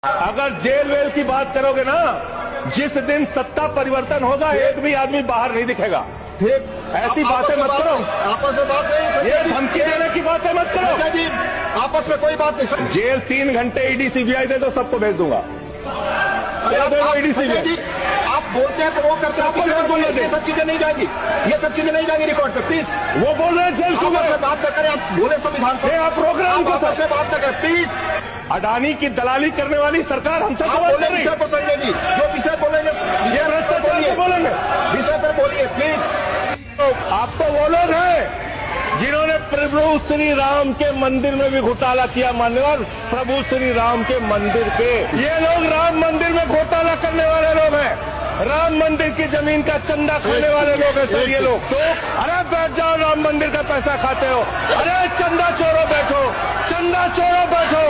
अगर jail well की बात करोगे ना, जिस दिन सत्ता परिवर्तन होगा एक भी आदमी बाहर नहीं दिखेगा। ठीक, ऐसी बातें मत करो, आपस में बात नहीं। ये धमकी देने की बातें मत करो जी, आपस में कोई बात नहीं। जेल 3 घंटे ईडी सीबीआई दे दो, सबको भेज दूंगा। ईडी सीबीआई आप बोलते हैं प्रोवोक करते हैं, ये सब चीजें नहीं जाएंगी, ये सब चीजें नहीं जाएंगी रिकॉर्ड पे, प्लीज। वो बोल रहे हैं जेल क्यों आपस में बात न करें, आप बोले संविधान पर, आप प्रोग्राम को आपस में बात न करें प्लीज। अडानी की दलाली करने वाली सरकार हमसे बोले विषय पर संजय जी, जो विषय बोलेंगे बोलेंगे, विषय पर बोलिए प्लीज। आप तो वो लोग हैं जिन्होंने प्रभु श्री राम के मंदिर में भी घोटाला किया। मान्यवर, प्रभु श्री राम के मंदिर पे ये लोग राम मंदिर में घोटाला करने वाले लोग हैं। राम मंदिर की जमीन का चंदा खाने वाले लोग हैं सर ये लोग। तो अरे बैठ जाओ, राम मंदिर का पैसा खाते हो। अरे चंदा चोरो बैठो, चंदा चोरो बैठो।